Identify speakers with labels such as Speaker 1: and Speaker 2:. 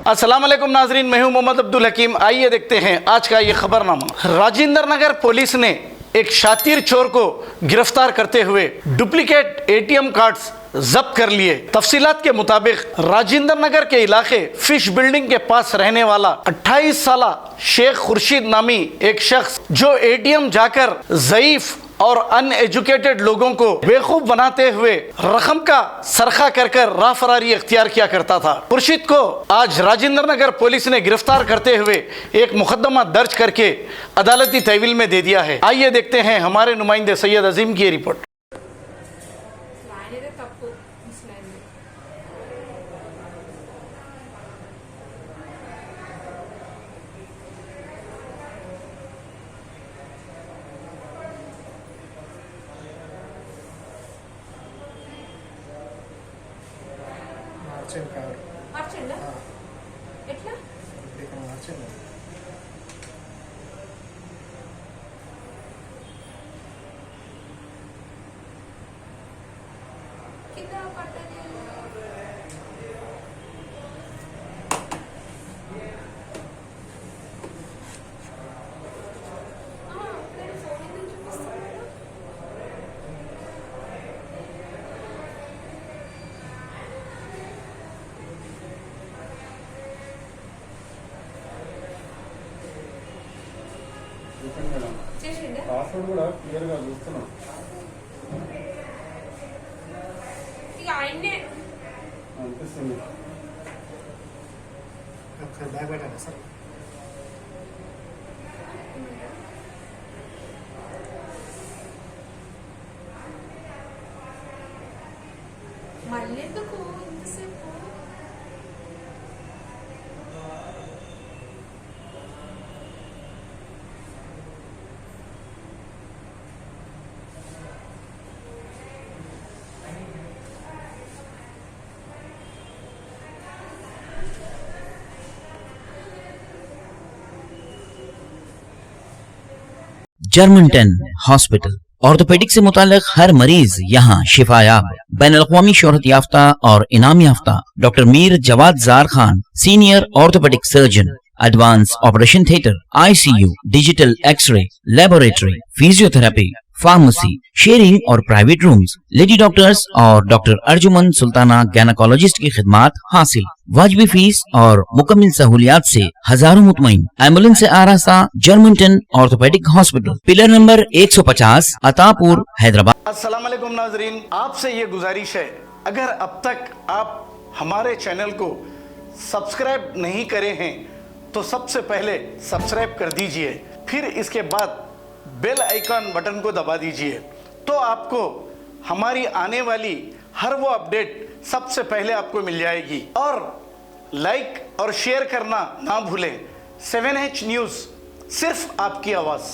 Speaker 1: अस्सलाम वालेकुम नाजरीन, मैं हूं मोहम्मद अब्दुल हकीम। आइए देखते हैं आज का ये खबरनामा। राजेंद्र नगर पुलिस ने एक शातिर चोर को गिरफ्तार करते हुए डुप्लीकेट एटीएम कार्ड्स जब्त कर लिए। तफसीलात के मुताबिक राजेंद्र नगर के इलाके फिश बिल्डिंग के पास रहने वाला 28 साला शेख खुर्शीद नामी एक शख्स जो एटीएम जाकर ज़ईफ और अनएजुकेटेड लोगों को बेवकूफ बनाते हुए रकम का सरखा कर कर राह फरारी इख्तियार किया करता था। खुर्शीद को आज राजेंद्र नगर पुलिस ने गिरफ्तार करते हुए एक मुकदमा दर्ज करके अदालती तहवील में दे दिया है। आइए देखते हैं हमारे नुमाइंदे सैयद अजीम की रिपोर्ट।
Speaker 2: మార్చండి ఎట్లా కింద పట్టని చేసిండే
Speaker 3: పాస్వర్డ్ కూడా క్లియర్ గా చూస్తున్నాం.
Speaker 2: ఇక ఆయన్నే
Speaker 3: అనిపిస్తుంది.
Speaker 4: బ్యాగ్ పెట్టండి సార్.
Speaker 2: మళ్ళీ ఎందుకు ఇంతసేపు
Speaker 5: जर्मनटन हॉस्पिटल ऑर्थोपेडिक से मुताल्लिक हर मरीज यहाँ शिफायाब। बैनुल-अक़वामी शोहरत याफ्ता और इनाम याफ्ता doctor Mir Jawad Jar Khan, senior orthopaedic surgeon, advance operation theatre, ICU, digital x ray, laboratory, physiotherapy, pharmacy, sharing और प्राइवेट रूम्स, लेडी डॉक्टर्स और डॉक्टर अर्जुमन सुल्ताना गैनाकोलॉजिस्ट की खिदमात हासिल। वाजबी फीस और मुकम्मल सहूलियात से हजारों मुतमईन। एम्बुलेंस से आरास्ता Germanton orthopaedic hospital, pillar number 150, Attapur, Hyderabad.
Speaker 1: अस्सलाम वालेकुम नाजरीन, आपसे ये गुजारिश है, अगर अब तक आप हमारे चैनल को सब्सक्राइब नहीं करे हैं तो सबसे पहले सब्सक्राइब कर दीजिए, फिर इसके बाद बेल आइकन बटन को दबा दीजिए, तो आपको हमारी आने वाली हर वो अपडेट सबसे पहले आपको मिल जाएगी। और लाइक और शेयर करना ना भूलें। 7H न्यूज़, सिर्फ आपकी आवाज़।